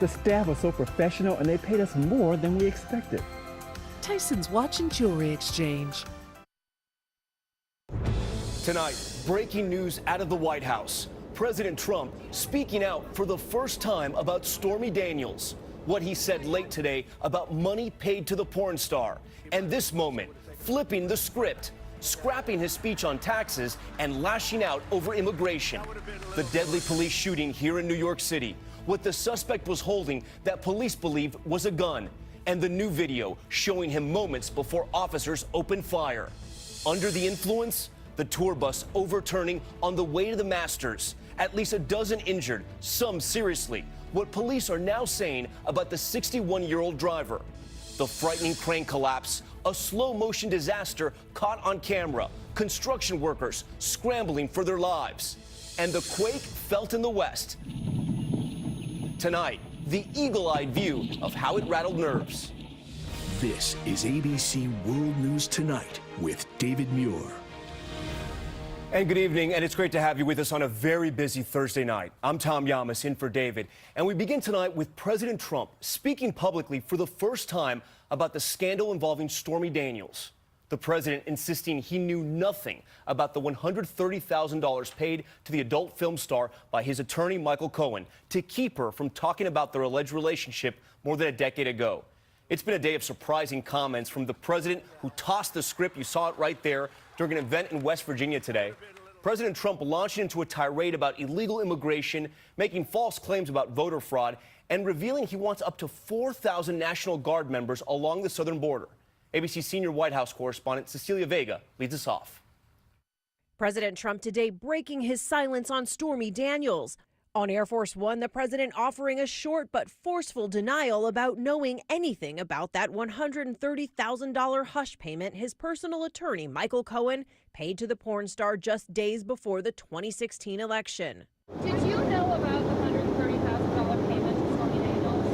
The staff was so professional and they paid us more than we expected. Tyson's Watch and Jewelry Exchange. Tonight, breaking news out of the White House. President Trump speaking out for the first time about Stormy Daniels. What he said late today about money paid to the porn star. And this moment, flipping the script, scrapping his speech on taxes and lashing out over immigration. The deadly police shooting here in New York City. What the suspect was holding that police believe was a gun. And the new video showing him moments before officers opened fire. Under the influence, the tour bus overturning on the way to the Masters. At least a dozen injured, some seriously. What police are now saying about the 61-year-old driver. The frightening crane collapse, a slow-motion disaster caught on camera. Construction workers scrambling for their lives. And the quake felt in the West. Tonight, the eagle-eyed view of how it rattled nerves. This is ABC World News Tonight with David Muir. And good evening, and it's great to have you with us on a very busy Thursday night. I'm Tom Yamas, in for David, and we begin tonight with President Trump speaking publicly for the first time about the scandal involving Stormy Daniels. The president insisting he knew nothing about the $130,000 paid to the adult film star by his attorney, Michael Cohen, to keep her from talking about their alleged relationship more than a decade ago. It's been a day of surprising comments from the president, who tossed the script. You saw it right there during an event in West Virginia today. President Trump launching into a tirade about illegal immigration, making false claims about voter fraud, and revealing he wants up to 4,000 National Guard members along the southern border. ABC senior White House correspondent Cecilia Vega leads us off. President Trump today breaking his silence on Stormy Daniels. On Air Force One, the president offering a short but forceful denial about knowing anything about that $130,000 hush payment his personal attorney, Michael Cohen, paid to the porn star just days before the 2016 election. Did you know about the $130,000 payment to Stormy Daniels?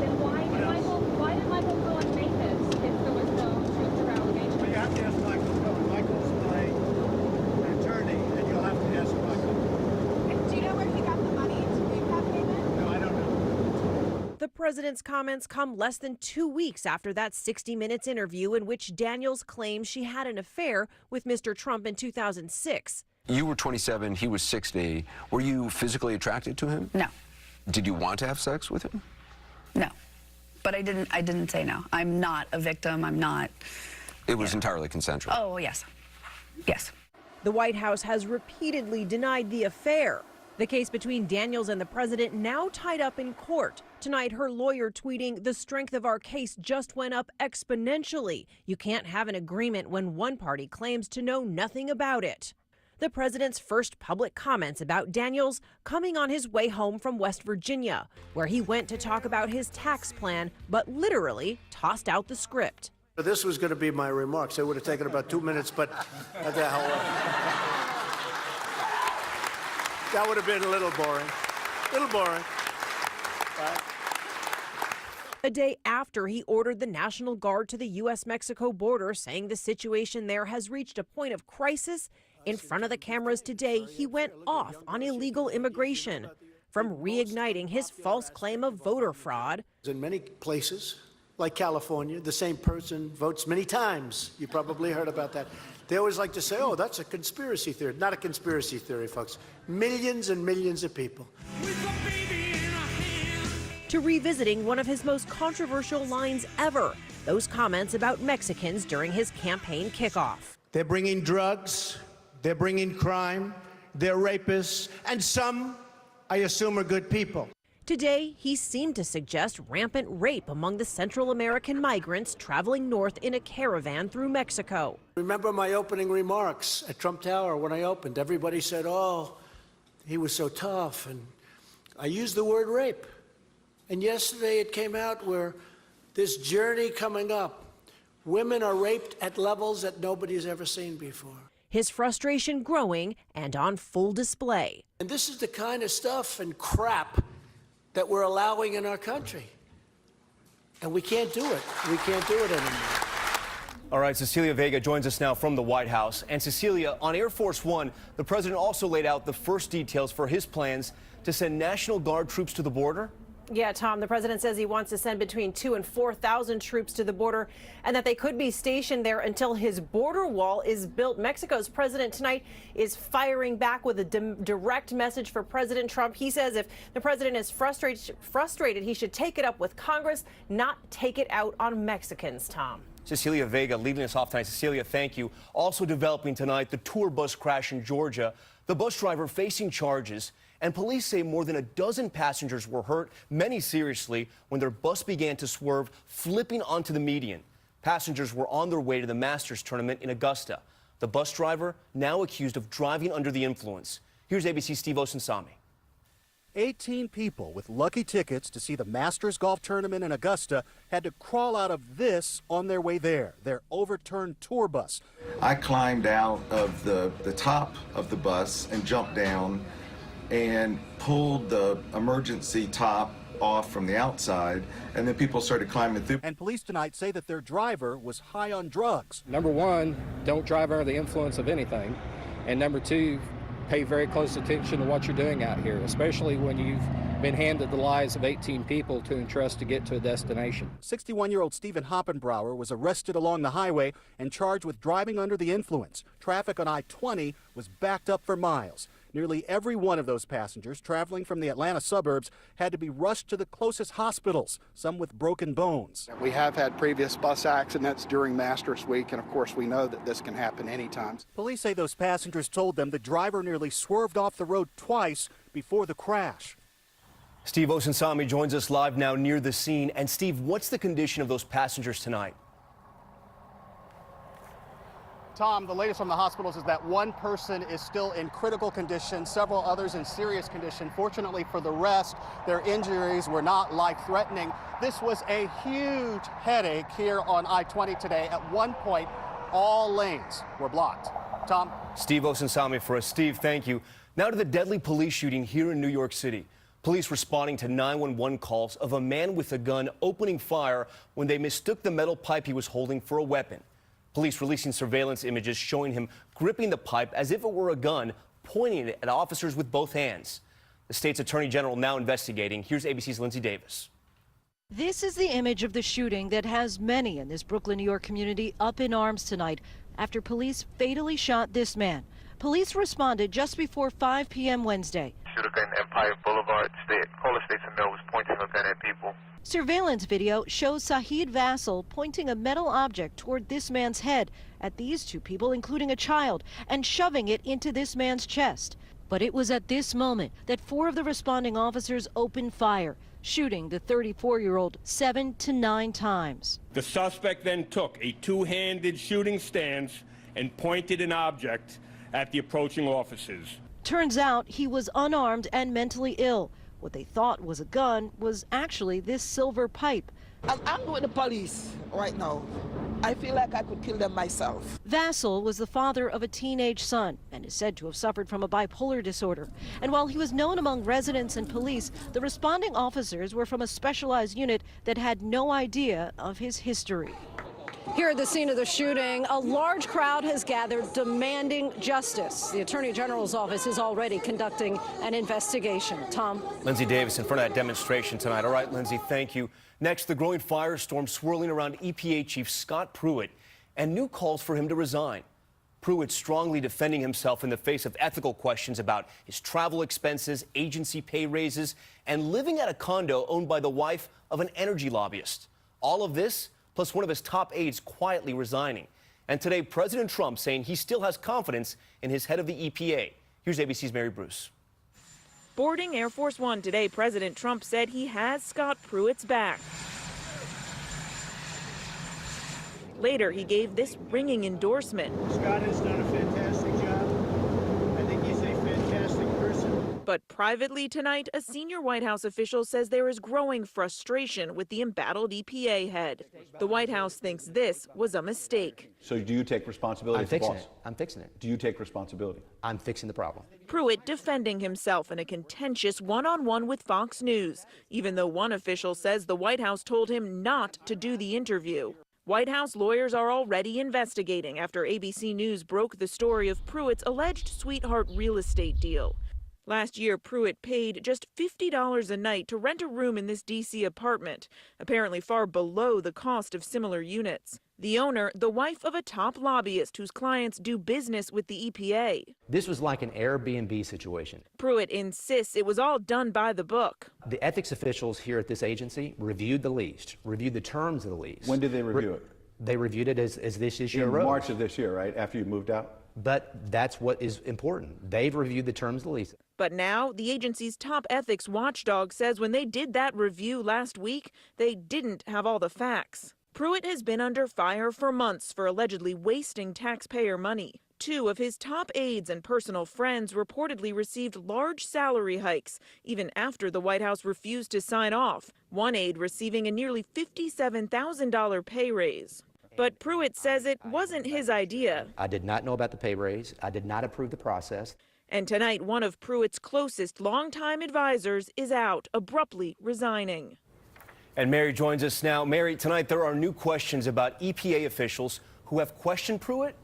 Then why did Michael Cohen make this if there was no truth or allegation? Well, you have to ask Michael Cohen. Michael's my attorney, and you'll have to ask Michael. Do you know where he got the money to make that payment? No, I don't know. The president's comments come less than 2 weeks after that 60 Minutes interview in which Daniels claims she had an affair with Mr. Trump in 2006. You were 27, he was 60. Were you physically attracted to him? No. Did you want to have sex with him? No. But I didn't say no. I'm not a victim. I'm not. It was entirely consensual. Oh, yes. Yes. The White House has repeatedly denied the affair. The case between Daniels and the president now tied up in court. Tonight, her lawyer tweeting, "The strength of our case just went up exponentially. You can't have an agreement when one party claims to know nothing about it." The president's first public comments about Daniels coming on his way home from West Virginia, where he went to talk about his tax plan, but literally tossed out the script. This was going to be my remarks. It would have taken about 2 minutes, but that would have been a little boring. Right? A day after he ordered the National Guard to the U.S.-Mexico border, saying the situation there has reached a point of crisis, in front of the cameras today, he went off on illegal immigration, from reigniting his false claim of voter fraud. In many places, like California, the same person votes many times. You probably heard about that. They always like to say, oh, that's a conspiracy theory. Not a conspiracy theory, folks. Millions and millions of people. To revisiting one of his most controversial lines ever, those comments about Mexicans during his campaign kickoff. They're bringing drugs, they're bringing crime, they're rapists, and some, I assume, are good people. Today, he seemed to suggest rampant rape among the Central American migrants traveling north in a caravan through Mexico. Remember my opening remarks at Trump Tower when I opened? Everybody said, oh, he was so tough, and I used the word rape. And yesterday it came out where this journey coming up, women are raped at levels that nobody's ever seen before. His frustration growing and on full display. And this is the kind of stuff and crap that we're allowing in our country. And we can't do it. We can't do it anymore. All right, Cecilia Vega joins us now from the White House. And Cecilia, on Air Force One, the president also laid out the first details for his plans to send National Guard troops to the border. Yeah, Tom, the president says he wants to send between 2,000 and 4,000 troops to the border and that they could be stationed there until his border wall is built. Mexico's president tonight is firing back with a direct message for President Trump. He says if the president is frustrated, he should take it up with Congress, not take it out on Mexicans, Tom. Cecilia Vega leading us off tonight. Cecilia, thank you. Also developing tonight, the tour bus crash in Georgia. The bus driver facing charges, and police say more than a dozen passengers were hurt, many seriously, when their bus began to swerve, flipping onto the median. Passengers were on their way to the Masters tournament in Augusta. The bus driver now accused of driving under the influence. Here's ABC's Steve Osunsami. 18 people with lucky tickets to see the Masters golf tournament in Augusta had to crawl out of this on their way there, their overturned tour bus. I climbed out of the top of the bus and jumped down and pulled the emergency top off from the outside, and then people started climbing through. And police tonight say that their driver was high on drugs. Number one, don't drive under the influence of anything. And number two, pay very close attention to what you're doing out here, especially when you've been handed the lives of 18 people to entrust to get to a destination. 61-year-old Stephen Hoppenbrower was arrested along the highway and charged with driving under the influence. Traffic on I-20 was backed up for miles. Nearly every one of those passengers traveling from the Atlanta suburbs had to be rushed to the closest hospitals, some with broken bones. We have had previous bus accidents during Masters Week, and of course we know that this can happen anytime. Police say those passengers told them the driver nearly swerved off the road twice before the crash. Steve Osunsami joins us live now near the scene. And Steve, what's the condition of those passengers tonight? Tom, the latest from the hospitals is that one person is still in critical condition, several others in serious condition. Fortunately for the rest, their injuries were not life-threatening. This was a huge headache here on I-20 today. At one point, all lanes were blocked. Tom? Steve Osunsami for us. Steve, thank you. Now to the deadly police shooting here in New York City. Police responding to 911 calls of a man with a gun opening fire when they mistook the metal pipe he was holding for a weapon. Police releasing surveillance images showing him gripping the pipe as if it were a gun, pointing it at officers with both hands. The state's attorney general now investigating. Here's ABC's Lindsay Davis. This is the image of the shooting that has many in this Brooklyn, New York community up in arms tonight after police fatally shot this man. Police responded just before 5 p.m. Wednesday. Should have been Empire Boulevard. Caller Station Mill was pointing a gun at people. Surveillance video shows Sahid Vassal pointing a metal object toward this man's head at these two people, including a child, and shoving it into this man's chest. But it was at this moment that 4 of the responding officers opened fire, shooting the 34-year-old 7 to 9 times. The suspect then took a two-handed shooting stance and pointed an object at the approaching officers. Turns out he was unarmed and mentally ill. What they thought was a gun was actually this silver pipe. I'm with the police right now. I feel like I could kill them myself. Vassal was the father of a teenage son and is said to have suffered from a bipolar disorder. And while he was known among residents and police, the responding officers were from a specialized unit that had no idea of his history. Here at the scene of the shooting, a large crowd has gathered demanding justice. The Attorney General's office is already conducting an investigation. Tom? Lindsay Davis in front of that demonstration tonight. All right, Lindsay, thank you. Next, the growing firestorm swirling around EPA Chief Scott Pruitt and new calls for him to resign. Pruitt strongly defending himself in the face of ethical questions about his travel expenses, agency pay raises, and living at a condo owned by the wife of an energy lobbyist. All of this plus one of his top aides quietly resigning. And today, President Trump saying he still has confidence in his head of the EPA. Here's ABC's Mary Bruce. Boarding Air Force One today, President Trump said he has Scott Pruitt's back. Later, he gave this ringing endorsement. Scott has done a fantastic job. I think he's a fantastic person. But privately tonight, a senior White House official says there is growing frustration with the embattled EPA head. The White House thinks this was a mistake. So do you take responsibility as the boss? I'm fixing it. Do you take responsibility? I'm fixing the problem. Pruitt defending himself in a contentious one-on-one with Fox News, even though one official says the White House told him not to do the interview. White House lawyers are already investigating after ABC News broke the story of Pruitt's alleged sweetheart real estate deal. Last year, Pruitt paid just $50 a night to rent a room in this D.C. apartment, apparently far below the cost of similar units. The owner, the wife of a top lobbyist whose clients do business with the EPA. This was like an Airbnb situation. Pruitt insists it was all done by the book. The ethics officials here at this agency reviewed the lease, reviewed the terms of the lease. When did they review it? They reviewed it as this issue In arose. March of this year, right? After you moved out? But that's what is important. They've reviewed the terms of the lease. But now, the agency's top ethics watchdog says when they did that review last week, they didn't have all the facts. Pruitt has been under fire for months for allegedly wasting taxpayer money. 2 of his top aides and personal friends reportedly received large salary hikes, even after the White House refused to sign off. One aide receiving a nearly $57,000 pay raise. But Pruitt says it wasn't his idea. I did not know about the pay raise. I did not approve the process. And tonight, one of Pruitt's closest longtime advisors is out, abruptly resigning. And Mary joins us now. Mary, tonight there are new questions about EPA officials who have questioned Pruitt.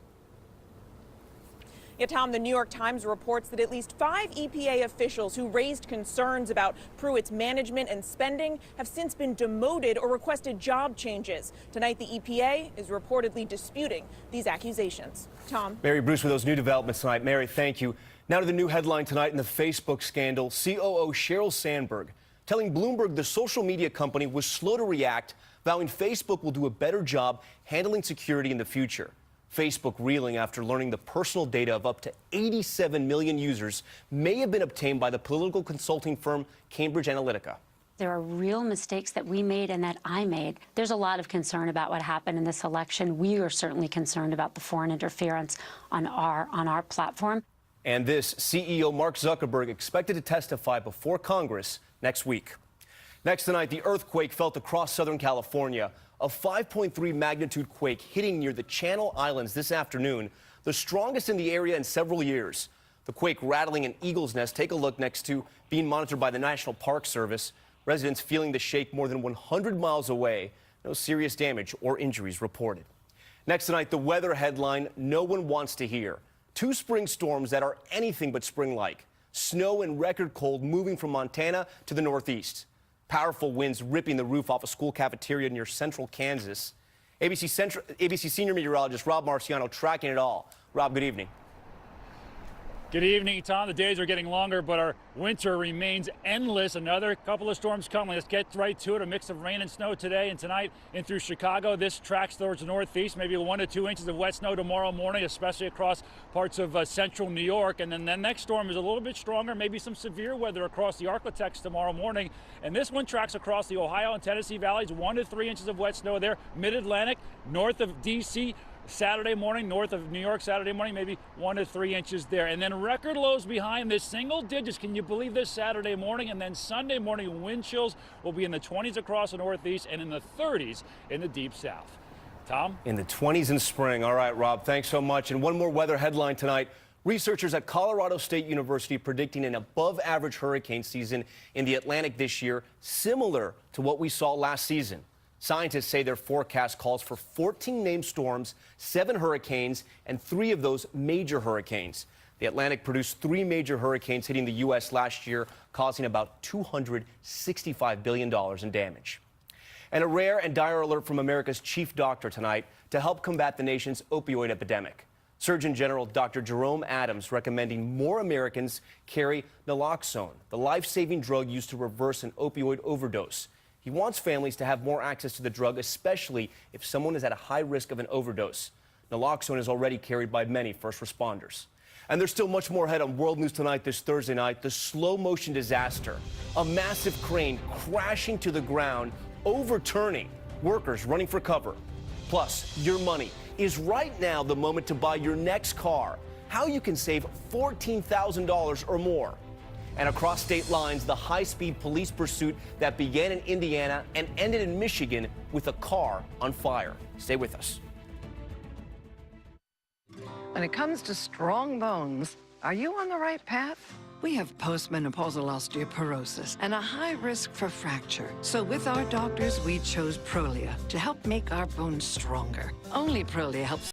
Yeah, Tom, the New York Times reports that at least 5 EPA officials who raised concerns about Pruitt's management and spending have since been demoted or requested job changes. Tonight, the EPA is reportedly disputing these accusations. Tom. Mary Bruce with those new developments tonight. Mary, thank you. Now to the new headline tonight in the Facebook scandal. COO Sheryl Sandberg telling Bloomberg the social media company was slow to react, vowing Facebook will do a better job handling security in the future. Facebook reeling after learning the personal data of up to 87 million users may have been obtained by the political consulting firm Cambridge Analytica. There are real mistakes that we made and that I made. There's a lot of concern about what happened in this election. We are certainly concerned about the foreign interference on our platform. And this CEO Mark Zuckerberg expected to testify before Congress next week. Next tonight, the earthquake felt across Southern California. A 5.3 magnitude quake hitting near the Channel Islands this afternoon, the strongest in the area in several years. The quake rattling an eagle's nest. Take a look next to being monitored by the National Park Service. Residents feeling the shake more than 100 miles away. No serious damage or injuries reported. Next tonight, the weather headline no one wants to hear. 2 spring storms that are anything but spring-like. Snow and record cold moving from Montana to the northeast. Powerful winds ripping the roof off a school cafeteria near central Kansas. ABC senior meteorologist Rob Marciano tracking it all. Rob, good evening. Good evening, Tom. The days are getting longer, but our winter remains endless. Another couple of storms coming. Let's get right to it. A mix of rain and snow today and tonight in through Chicago. This tracks towards the northeast, maybe 1 to 2 inches of wet snow tomorrow morning, especially across parts of central New York. And then the next storm is a little bit stronger, maybe some severe weather across the Arklatex tomorrow morning. And this one tracks across the Ohio and Tennessee valleys, 1 to 3 inches of wet snow there. Mid-Atlantic, north of D.C., Saturday morning, north of New York, Saturday morning, maybe 1 to 3 inches there. And then record lows behind this, single digits. Can you believe this? Saturday morning, and then Sunday morning, wind chills will be in the 20s across the northeast and in the 30s in the deep south. Tom? In the 20s in spring. All right, Rob, thanks so much. And one more weather headline tonight. Researchers at Colorado State University predicting an above-average hurricane season in the Atlantic this year, similar to what we saw last season. Scientists say their forecast calls for 14 named storms, 7 hurricanes, and 3 of those major hurricanes. The Atlantic produced 3 major hurricanes hitting the U.S. last year, causing about $265 billion in damage. And a rare and dire alert from America's chief doctor tonight to help combat the nation's opioid epidemic. Surgeon General Dr. Jerome Adams recommending more Americans carry naloxone, the life-saving drug used to reverse an opioid overdose. He wants families to have more access to the drug, especially if someone is at a high risk of an overdose. Naloxone is already carried by many first responders. And there's still much more ahead on World News Tonight this Thursday night. The slow-motion disaster. A massive crane crashing to the ground, overturning workers running for cover. Plus, your money. Is right now the moment to buy your next car? How you can save $14,000 or more. And across state lines, the high-speed police pursuit that began in Indiana and ended in Michigan with a car on fire. Stay with us. When it comes to strong bones, are you on the right path? We have postmenopausal osteoporosis and a high risk for fracture. So with our doctors, we chose Prolia to help make our bones stronger. Only Prolia helps